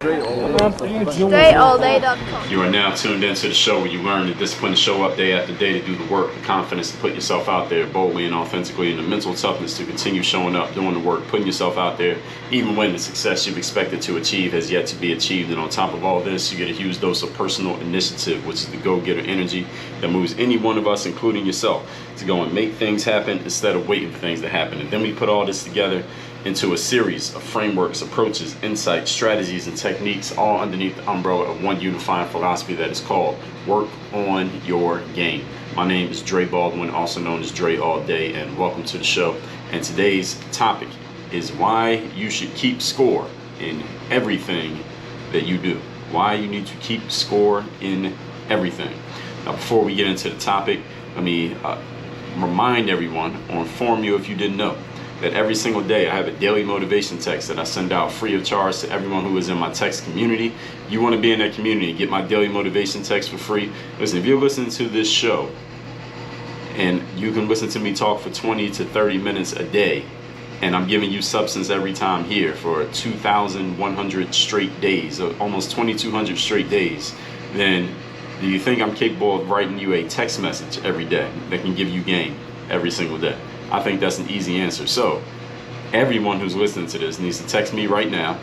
DreAllDay.com. You are now tuned into the show where you learn the discipline to show up day after day to do the work, the confidence to put yourself out there boldly and authentically, and the mental toughness to continue showing up, doing the work, putting yourself out there, even when the success you've expected to achieve has yet to be achieved. And on top of all this, you get a huge dose of personal initiative, which is the go-getter energy that moves any one of us, including yourself, to go and make things happen instead of waiting for things to happen. And then we put all this together into a series of frameworks, approaches, insights, strategies, and techniques, all underneath the umbrella of one unifying philosophy that is called Work on Your Game. My name is Dre Baldwin, also known as Dre All Day, and welcome to the show. And today's topic is why you should keep score in everything that you do. Why you need to keep score in everything. Now, before we get into the topic, let me remind everyone, or inform you if you didn't know, that every single day I have a daily motivation text that I send out free of charge to everyone who is in my text community. You want to be in that community, get my daily motivation text for free. Listen, if you're listening to this show and you can listen to me talk for 20 to 30 minutes a day, and I'm giving you substance every time here for 2,100 straight days, almost 2,200 straight days, then do you think I'm capable of writing you a text message every day that can give you game every single day? I think that's an easy answer. So everyone who's listening to this needs to text me right now.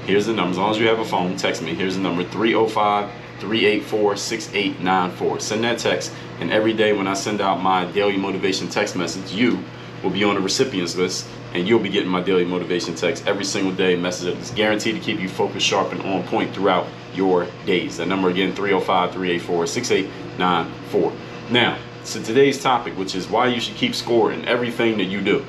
Here's the number. As long as you have a phone, text me. Here's the number, 305-384-6894. Send that text, and every day when I send out my daily motivation text message, you will be on the recipients list, and you'll be getting my daily motivation text every single day. Message that's guaranteed to keep you focused, sharp, and on point throughout your days. That number again, 305-384-6894. Now, so today's topic, which is why you should keep score in everything that you do.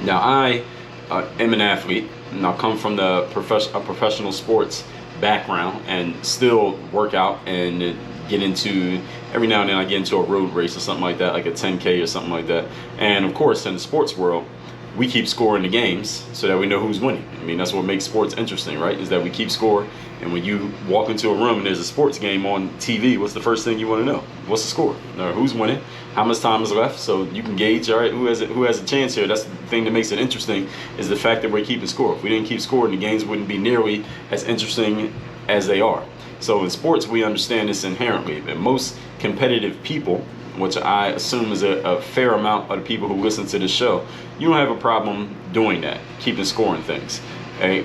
Now, I am an athlete, and I come from the professional sports background, and still work out and get into, every now and then I get into a road race or something like that, like a 10K or something like that. And of course, in the sports world, we keep score in the games so that we know who's winning. I mean, that's what makes sports interesting, right? Is that we keep score. And when you walk into a room and there's a sports game on TV, what's the first thing you want to know? What's the score? Or who's winning? How much time is left? So you can gauge, all right, who has a chance here. That's the thing that makes it interesting, is the fact that we're keeping score. If we didn't keep score, the games wouldn't be nearly as interesting as they are. So in sports, we understand this inherently. That most competitive people, which I assume is a fair amount of the people who listen to this show, you don't have a problem doing that, keeping score in things.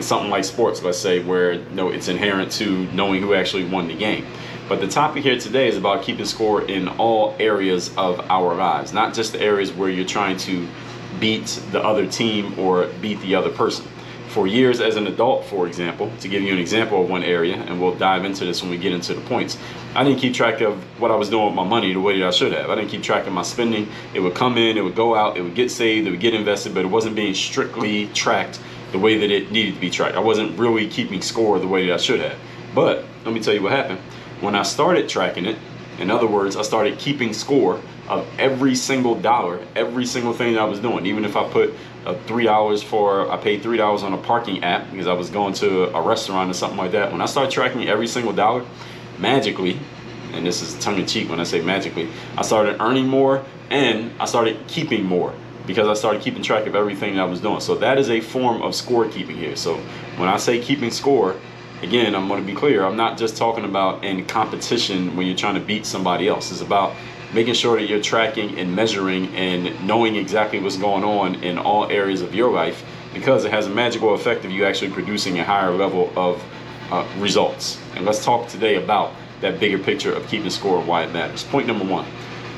Something like sports, let's say, where it's inherent to knowing who actually won the game. But the topic here today is about keeping score in all areas of our lives, not just the areas where you're trying to beat the other team or beat the other person. For years as an adult, for example, to give you an example of one area, and we'll dive into this when we get into the points, I didn't keep track of what I was doing with my money the way that I should have. I didn't keep track of my spending. It would come in, it would go out, it would get saved, it would get invested, but it wasn't being strictly tracked the way that it needed to be tracked. I wasn't really keeping score the way that I should have. But let me tell you what happened. When I started tracking it, in other words, I started keeping score of every single dollar, every single thing that I was doing. Even if I put I paid $3 on a parking app because I was going to a restaurant or something like that. When I started tracking every single dollar, magically, and this is tongue in cheek when I say magically, I started earning more and I started keeping more, because I started keeping track of everything that I was doing. So that is a form of score keeping here. So when I say keeping score, again, I'm going to be clear. I'm not just talking about in competition when you're trying to beat somebody else. It's about making sure that you're tracking and measuring and knowing exactly what's going on in all areas of your life, because it has a magical effect of you actually producing a higher level of results. And let's talk today about that bigger picture of keeping score and why it matters. Point number one.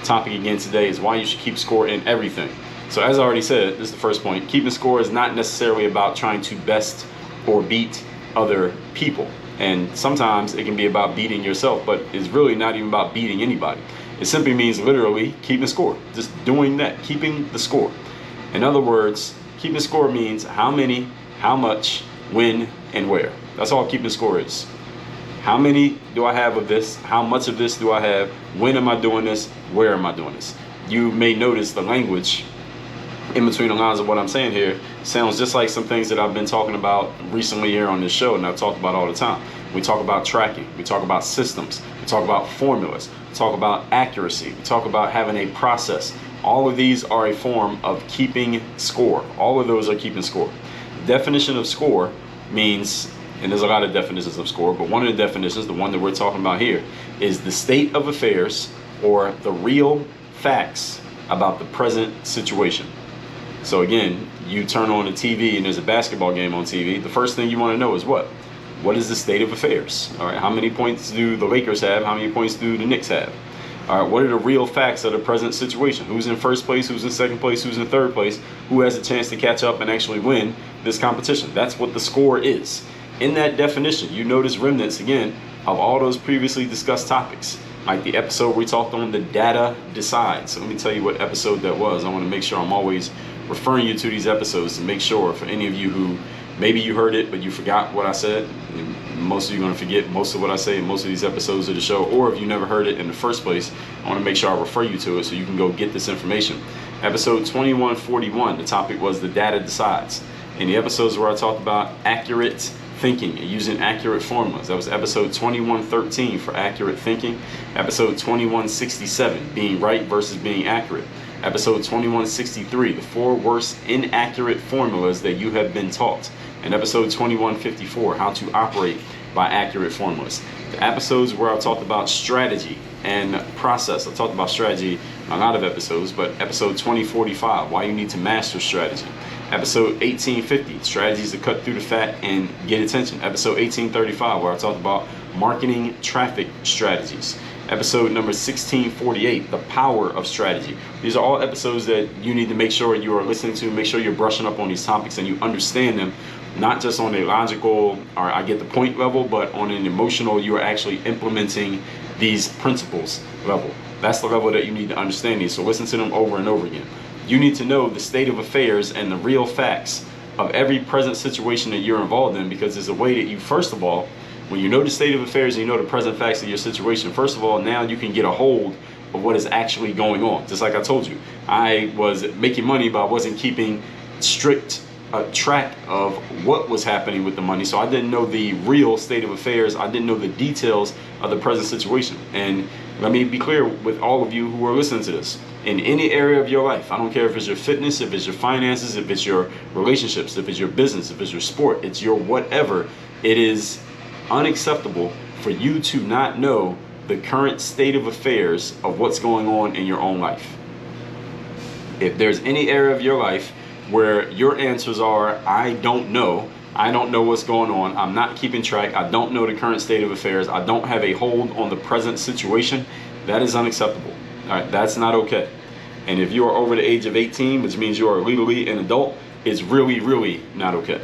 Topic again today is why you should keep score in everything. So as I already said, this is the first point. Keeping score is not necessarily about trying to best or beat other people. And sometimes it can be about beating yourself, but it's really not even about beating anybody. It simply means literally keeping score. Just doing that, keeping the score. In other words, keeping score means how many, how much, when, and where. That's all keeping score is. How many do I have of this? How much of this do I have? When am I doing this? Where am I doing this? You may notice the language in between the lines of what I'm saying here sounds just like some things that I've been talking about recently here on this show, and I've talked about all the time. We talk about tracking, we talk about systems, we talk about formulas, we talk about accuracy, we talk about having a process. All of these are a form of keeping score. All of those are keeping score. The definition of score means, and there's a lot of definitions of score, but one of the definitions, the one that we're talking about here, is the state of affairs or the real facts about the present situation. So again, you turn on the TV and there's a basketball game on TV. The first thing you want to know is what? What is the state of affairs? All right, how many points do the Lakers have? How many points do the Knicks have? All right, what are the real facts of the present situation? Who's in first place? Who's in second place? Who's in third place? Who has a chance to catch up and actually win this competition? That's what the score is. In that definition, you notice remnants, again, of all those previously discussed topics. Like the episode we talked on the data decides. So let me tell you what episode that was. I want to make sure I'm always referring you to these episodes to make sure for any of you who maybe you heard it but you forgot what I said. Most of you are going to forget most of what I say in most of these episodes of the show, or if you never heard it in the first place, I want to make sure I refer you to it so you can go get this information. Episode 2141, the topic was the data decides. In the episodes where I talked about accurate thinking and using accurate formulas, that was episode 2113 for accurate thinking, episode 2167, being right versus being accurate, episode 2163, the 4 worst inaccurate formulas that you have been taught, and episode 2154, how to operate by accurate formulas. The episodes where I talked about strategy and process, I talked about strategy in a lot of episodes, but episode 2045, why you need to master strategy. Episode 1850, strategies to cut through the fat and get attention. Episode 1835, where I talked about marketing traffic strategies. Episode number 1648, the power of strategy. These are all episodes that you need to make sure you are listening to, make sure you're brushing up on these topics and you understand them, not just on a logical, or I get the point level, but on an emotional, you are actually implementing these principles level. That's the level that you need to understand these. So listen to them over and over again. You need to know the state of affairs and the real facts of every present situation that you're involved in, because there's a way that you, first of all, when you know the state of affairs and you know the present facts of your situation, first of all, now you can get a hold of what is actually going on. Just like I told you, I was making money, but I wasn't keeping strict track of what was happening with the money. So I didn't know the real state of affairs. I didn't know the details of the present situation. And let me be clear with all of you who are listening to this. In any area of your life, I don't care if it's your fitness, if it's your finances, if it's your relationships, if it's your business, if it's your sport, it's your whatever, it is unacceptable for you to not know the current state of affairs of what's going on in your own life. If there's any area of your life where your answers are, I don't know what's going on, I'm not keeping track, I don't know the current state of affairs, I don't have a hold on the present situation, that is unacceptable. All right, that's not okay. And if you are over the age of 18, which means you are legally an adult, it's really, really not okay.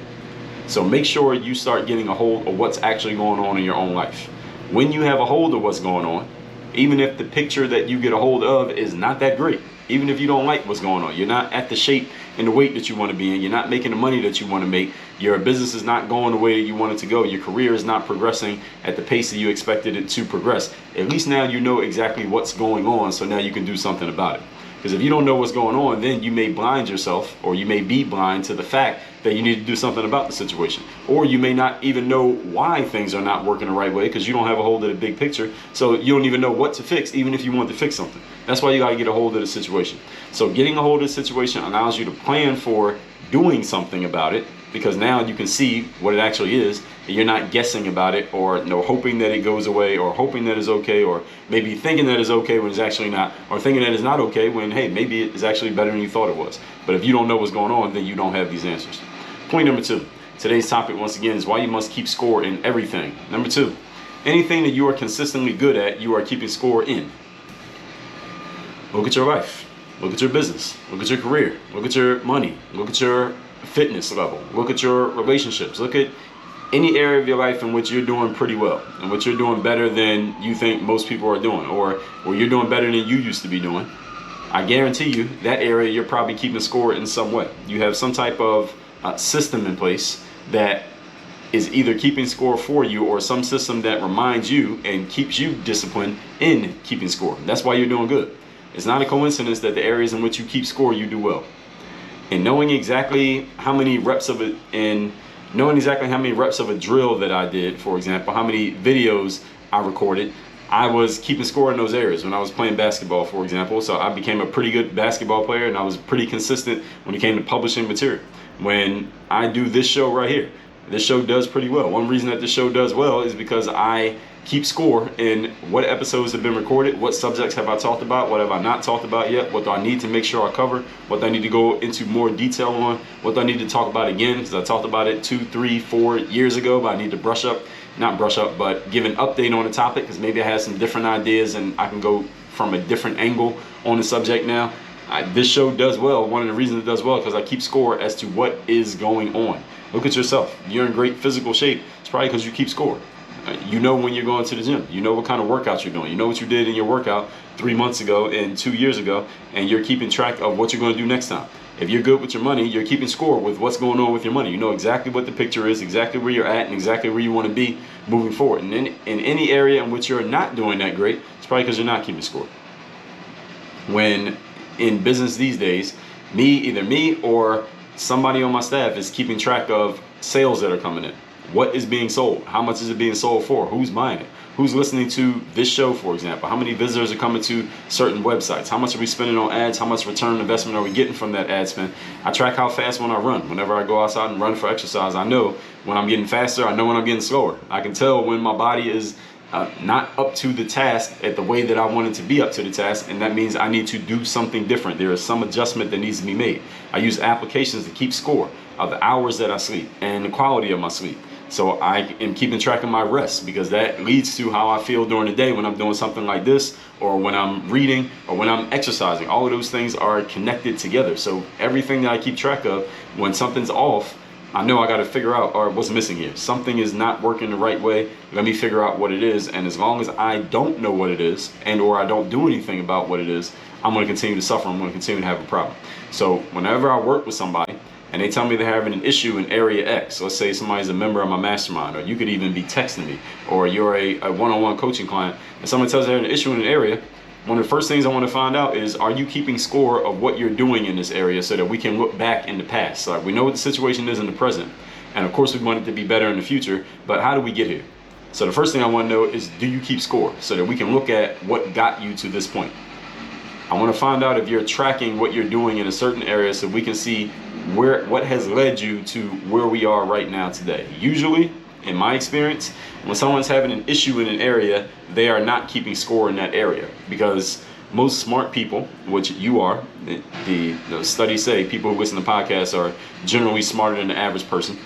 So make sure you start getting a hold of what's actually going on in your own life. When you have a hold of what's going on, even if the picture that you get a hold of is not that great, even if you don't like what's going on, you're not at the shape and the weight that you want to be in, you're not making the money that you want to make, your business is not going the way that you want it to go, your career is not progressing at the pace that you expected it to progress, at least now you know exactly what's going on, so now you can do something about it. Because if you don't know what's going on, then you may blind yourself, or you may be blind to the fact that you need to do something about the situation. Or you may not even know why things are not working the right way because you don't have a hold of the big picture. So you don't even know what to fix, even if you want to fix something. That's why you got to get a hold of the situation. So getting a hold of the situation allows you to plan for doing something about it, because now you can see what it actually is, and you're not guessing about it, or hoping that it goes away, or hoping that it's okay, or maybe thinking that it's okay when it's actually not, or thinking that it's not okay when, hey, maybe it's actually better than you thought it was. But if you don't know what's going on, then you don't have these answers. Point number 2. Today's topic, once again, is why you must keep score in everything. Number 2, anything that you are consistently good at, you are keeping score in. Look at your life. Look at your business. Look at your career. Look at your money. Look at your fitness level. Look at your relationships. Look at any area of your life in which you're doing pretty well, in which you're doing better than you think most people are doing, or you're doing better than you used to be doing. I guarantee you that area you're probably keeping score in some way. You have some type of system in place that is either keeping score for you, or some system that reminds you and keeps you disciplined in keeping score. That's why you're doing good. It's not a coincidence that the areas in which you keep score, you do well. And knowing exactly how many reps of it, and knowing exactly how many reps of a drill that I did, for example, how many videos I recorded, I was keeping score in those areas when I was playing basketball, for example. So I became a pretty good basketball player, and I was pretty consistent when it came to publishing material. When I do this show right here, this show does pretty well. One reason that this show does well is because I keep score in what episodes have been recorded, what subjects have I talked about, what have I not talked about yet, what do I need to make sure I cover, what do I need to go into more detail on, what do I need to talk about again, because I talked about it 2, 3, 4 years ago, but I need to but give an update on the topic, because maybe I have some different ideas and I can go from a different angle on the subject now. This show does well. One of the reasons it does well because I keep score as to what is going on. Look at yourself. You're in great physical shape. It's probably because you keep score. You know when you're going to the gym. You know what kind of workouts you're doing. You know what you did in your workout 3 months ago and 2 years ago, and you're keeping track of what you're going to do next time. If you're good with your money, you're keeping score with what's going on with your money. You know exactly what the picture is, exactly where you're at, and exactly where you want to be moving forward. And in any area in which you're not doing that great, it's probably because you're not keeping score. When in business these days, either me or somebody on my staff is keeping track of sales that are coming in. What is being sold? How much is it being sold for? Who's buying it? Who's listening to this show, for example? How many visitors are coming to certain websites? How much are we spending on ads? How much return on investment are we getting from that ad spend? I track how fast when I run. Whenever I go outside and run for exercise, I know when I'm getting faster. I know when I'm getting slower. I can tell when my body is not up to the task at the way that I want it to be up to the task, and that means I need to do something different. There is some adjustment that needs to be made. I use applications to keep score of the hours that I sleep and the quality of my sleep. So I am keeping track of my rest, because that leads to how I feel during the day when I'm doing something like this, or when I'm reading, or when I'm exercising. All of those things are connected together. So everything that I keep track of, when something's off, I know I got to figure out, or what's missing here. Something is not working the right way. Let me figure out what it is. And as long as I don't know what it is, and or I don't do anything about what it is, I'm going to continue to suffer. I'm going to continue to have a problem. So whenever I work with somebody and they tell me they're having an issue in area X, let's say somebody's a member of my mastermind, or you could even be texting me, or you're a one-on-one coaching client, and someone tells you they're having an issue in an area, one of the first things I want to find out is, are you keeping score of what you're doing in this area, so that we can look back in the past? So we know what the situation is in the present, and of course we want it to be better in the future, but how do we get here? So the first thing I want to know is, do you keep score, so that we can look at what got you to this point? I want to find out if you're tracking what you're doing in a certain area, so we can see what has led you to where we are right now today. Usually, in my experience, when someone's having an issue in an area, they are not keeping score in that area, because most smart people, which you are, the studies say people who listen to podcasts are generally smarter than the average person.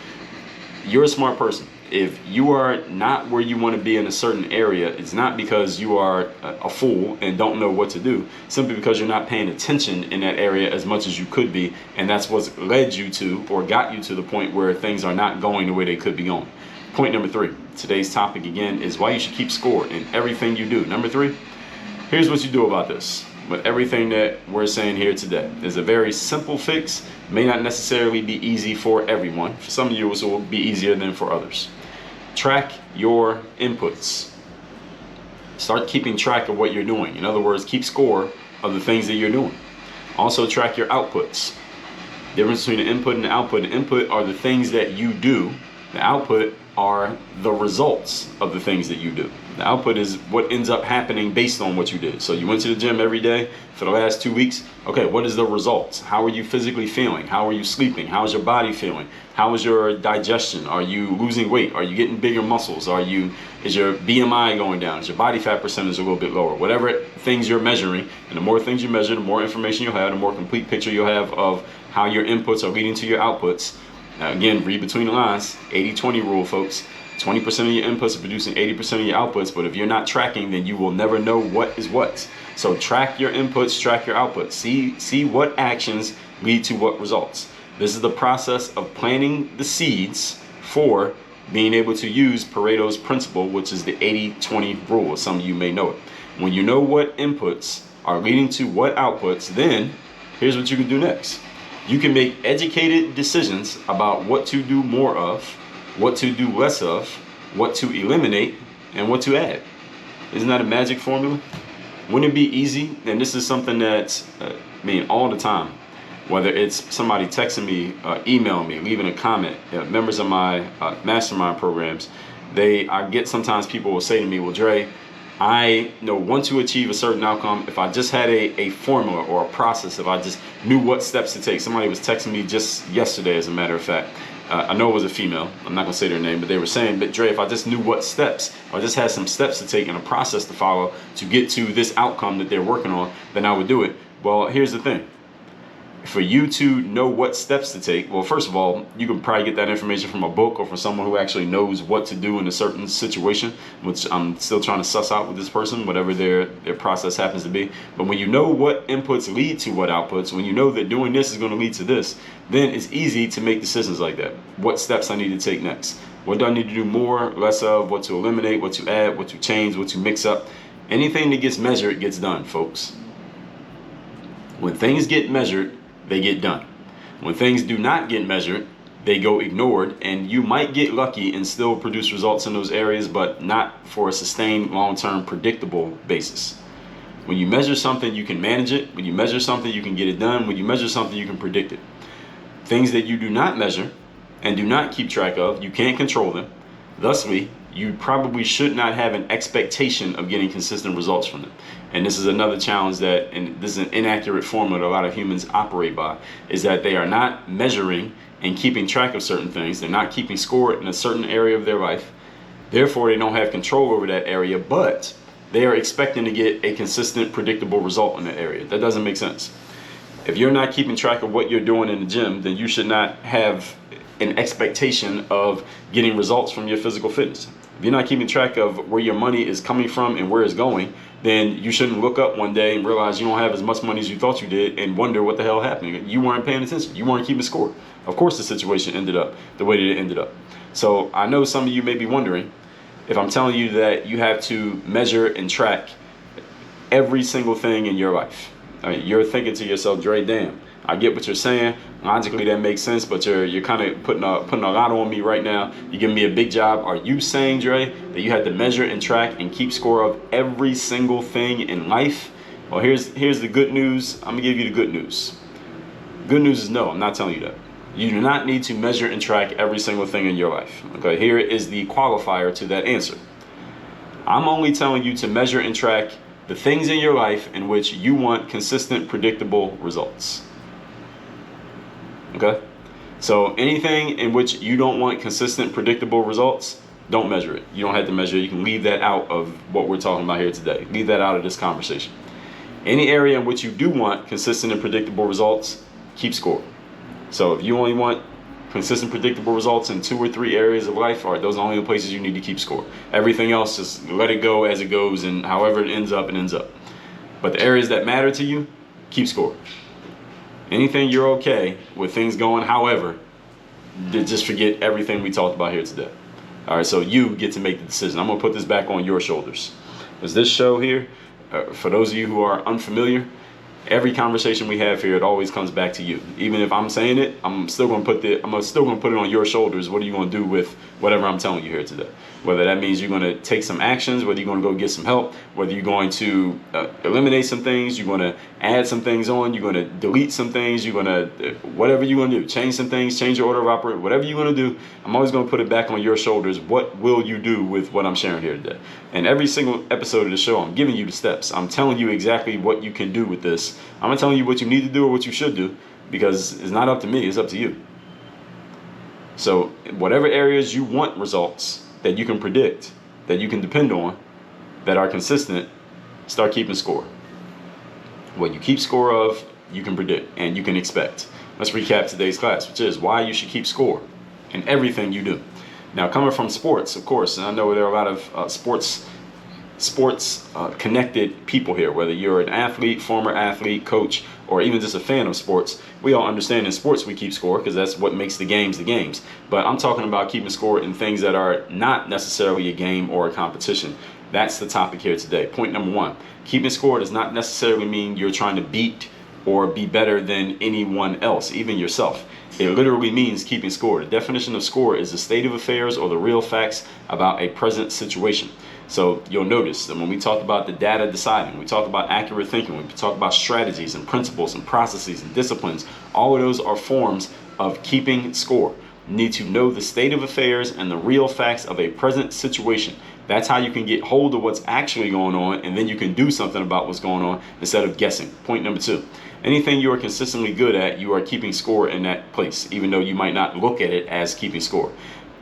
You're a smart person. If you are not where you want to be in a certain area, it's not because you are a fool and don't know what to do, simply because you're not paying attention in that area as much as you could be, and that's what's led you to, or got you to the point where things are not going the way they could be going. Point number 3, today's topic again is why you should keep score in everything you do. Number 3, here's what you do about this. But everything that we're saying here today is a very simple fix. May not necessarily be easy for everyone. For some of you, it will be easier than for others. Track your inputs. Start keeping track of what you're doing. In other words, keep score of the things that you're doing. Also track your outputs. The difference between the input and the output. The input are the things that you do. The output are the results of the things that you do. The output is what ends up happening based on what you did. So you went to the gym every day for the last 2 weeks. Okay, what is the results? How are you physically feeling? How are you sleeping? How is your body feeling? How is your digestion? Are you losing weight? Are you getting bigger muscles? Is your BMI going down? Is your body fat percentage a little bit lower? Whatever things you're measuring, and the more things you measure, the more information you'll have, the more complete picture you'll have of how your inputs are leading to your outputs. Again, read between the lines. 80-20 rule, folks. 20% of your inputs are producing 80% of your outputs, but if you're not tracking, then you will never know what is what. So track your inputs, track your outputs. See what actions lead to what results. This is the process of planting the seeds for being able to use Pareto's principle, which is the 80-20 rule. Some of you may know it. When you know what inputs are leading to what outputs, then here's what you can do next. You can make educated decisions about what to do more of, what to do less of, what to eliminate, and what to add. Isn't that a magic formula? Wouldn't it be easy? And this is something that, all the time, whether it's somebody texting me, emailing me, leaving a comment, members of my mastermind programs, I get sometimes people will say to me, well, Dre, I want to achieve a certain outcome. If I just had a formula or a process, if I just knew what steps to take. Somebody was texting me just yesterday, as a matter of fact, I know it was a female. I'm not gonna say their name, but they were saying, "But Dre, if I just knew what steps, or just had some steps to take and a process to follow to get to this outcome that they're working on, then I would do it." Well, here's the thing. For you to know what steps to take, well, first of all, you can probably get that information from a book or from someone who actually knows what to do in a certain situation, which I'm still trying to suss out with this person, whatever their process happens to be. But when you know what inputs lead to what outputs, when you know that doing this is going to lead to this, then it's easy to make decisions like that. What steps I need to take next? What do I need to do more, less of? What to eliminate, what to add, what to change, what to mix up? Anything that gets measured gets done, folks. When things get measured, they get done. When things do not get measured, they go ignored, and you might get lucky and still produce results in those areas, but not for a sustained, long-term, predictable basis. When you measure something, you can manage it. When you measure something, you can get it done. When you measure something, you can predict it. Things that you do not measure and do not keep track of, you can't control them. Thusly, you probably should not have an expectation of getting consistent results from them. And this is another challenge and this is an inaccurate formula that a lot of humans operate by, is that they are not measuring and keeping track of certain things. They're not keeping score in a certain area of their life. Therefore, they don't have control over that area, but they are expecting to get a consistent, predictable result in that area. That doesn't make sense. If you're not keeping track of what you're doing in the gym, then you should not have an expectation of getting results from your physical fitness. If you're not keeping track of where your money is coming from and where it's going, then you shouldn't look up one day and realize you don't have as much money as you thought you did and wonder what the hell happened. You weren't paying attention. You weren't keeping score. Of course the situation ended up the way that it ended up. So I know some of you may be wondering if I'm telling you that you have to measure and track every single thing in your life. You're thinking to yourself, Dre, damn, I get what you're saying. Logically, that makes sense, but you're kind of putting a lot on me right now. You're giving me a big job. Are you saying, Dre, that you have to measure and track and keep score of every single thing in life? Well, here's the good news. I'm gonna give you the good news. Good news is no, I'm not telling you that. You do not need to measure and track every single thing in your life. Okay, here is the qualifier to that answer. I'm only telling you to measure and track the things in your life in which you want consistent, predictable results. Okay? So anything in which you don't want consistent, predictable results, don't measure it. You don't have to measure it. You can leave that out of what we're talking about here today. Leave that out of this conversation. Any area in which you do want consistent and predictable results, keep score. So if you only want consistent, predictable results in 2 or 3 areas of life, all right, those are only the places you need to keep score. Everything else, just let it go as it goes, and however it ends up, it ends up. But the areas that matter to you, keep score. Anything you're okay with things going, however, just forget everything we talked about here today. All right, so you get to make the decision. I'm gonna put this back on your shoulders. Because this show here, for those of you who are unfamiliar, every conversation we have here, it always comes back to you. Even if I'm saying it, I'm still gonna put it on your shoulders. What are you gonna do with whatever I'm telling you here today? Whether that means you're gonna take some actions, whether you're gonna go get some help, whether you're going to eliminate some things, you're gonna add some things on, you're gonna delete some things, you're gonna whatever you're gonna do, change some things, change your order of operation, whatever you're gonna do, I'm always gonna put it back on your shoulders. What will you do with what I'm sharing here today? And every single episode of the show, I'm giving you the steps. I'm telling you exactly what you can do with this. I'm not telling you what you need to do or what you should do, because it's not up to me, it's up to you. So whatever areas you want results that you can predict, that you can depend on, that are consistent, start keeping score. What you keep score of, you can predict and you can expect. Let's recap today's class, which is why you should keep score in everything you do. Now, coming from sports, of course, and I know there are a lot of sports connected people here, whether you're an athlete, former athlete, coach, or even just a fan of sports. We all understand in sports we keep score because that's what makes the games the games. But I'm talking about keeping score in things that are not necessarily a game or a competition. That's the topic here today. Point number 1, keeping score does not necessarily mean you're trying to beat or be better than anyone else, even yourself. It literally means keeping score. The definition of score is the state of affairs or the real facts about a present situation. So you'll notice that when we talk about the data deciding, we talk about accurate thinking, we talk about strategies and principles and processes and disciplines, all of those are forms of keeping score. You need to know the state of affairs and the real facts of a present situation. That's how you can get hold of what's actually going on, and then you can do something about what's going on instead of guessing. Point number 2. Anything you are consistently good at, you are keeping score in that place, even though you might not look at it as keeping score.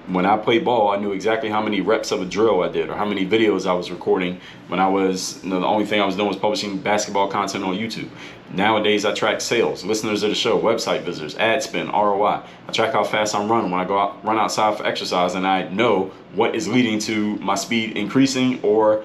When I played ball, I knew exactly how many reps of a drill I did or how many videos I was recording when I was, the only thing I was doing was publishing basketball content on YouTube. Nowadays, I track sales, listeners of the show, website visitors, ad spend, ROI. I track how fast I'm running when I go out, run outside for exercise, and I know what is leading to my speed increasing or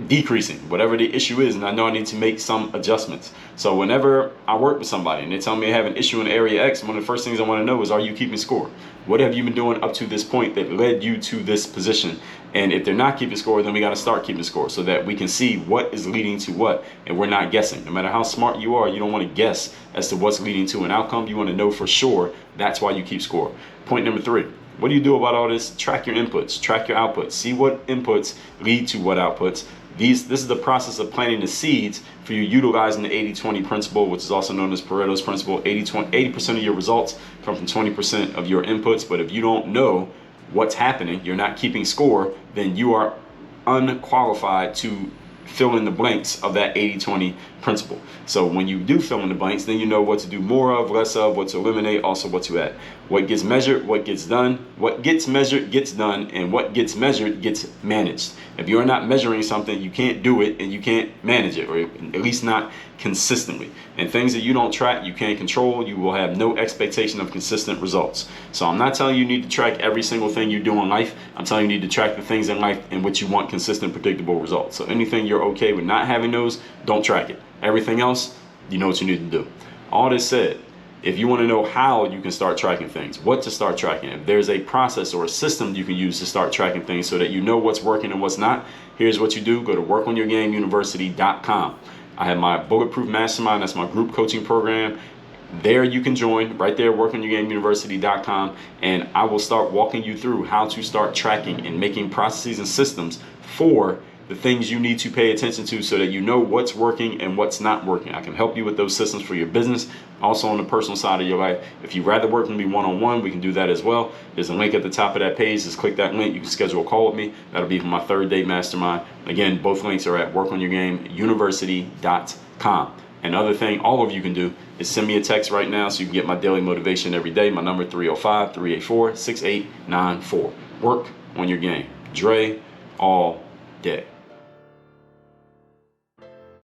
decreasing, whatever the issue is, and I know I need to make some adjustments. So whenever I work with somebody and they tell me I have an issue in area X, one of the first things I want to know is, are you keeping score? What have you been doing up to this point that led you to this position? And if they're not keeping score, then we got to start keeping score so that we can see what is leading to what, and we're not guessing. No matter how smart you are, you don't want to guess as to what's leading to an outcome. You want to know for sure. That's why you keep score. Point number 3. What do you do about all this? Track your inputs, track your outputs, see what inputs lead to what outputs. This is the process of planting the seeds for you utilizing the 80-20 principle, which is also known as Pareto's principle. 80% of your results come from 20% of your inputs. But if you don't know what's happening, you're not keeping score, then you are unqualified to fill in the blanks of that 80-20 principle. So when you do fill in the blanks, then you know what to do more of, less of, what to eliminate, also what to add. What gets measured, what gets done. What gets measured gets done, and what gets measured gets managed. If you're not measuring something, you can't do it and you can't manage it, or at least not consistently. And things that you don't track, you can't control, you will have no expectation of consistent results. So I'm not telling you need to track every single thing you do in life. I'm telling you need to track the things in life in which you want consistent, predictable results. So anything you're okay with not having those, don't track it. Everything else, you know what you need to do. All this said, if you want to know how you can start tracking things, what to start tracking, if there's a process or a system you can use to start tracking things so that you know what's working and what's not, here's what you do. Go to workonyourgameuniversity.com. I have my Bulletproof Mastermind. That's my group coaching program. There you can join right there, workonyourgameuniversity.com, and I will start walking you through how to start tracking and making processes and systems for the things you need to pay attention to so that you know what's working and what's not working. I can help you with those systems for your business, also on the personal side of your life. If you'd rather work with me one-on-one, we can do that as well. There's a link at the top of that page. Just click that link. You can schedule a call with me. That'll be for my 3rd-day mastermind. Again, both links are at workonyourgameuniversity.com. Another thing all of you can do is send me a text right now so you can get my daily motivation every day. My number 305-384-6894. Work on your game. Dre all day.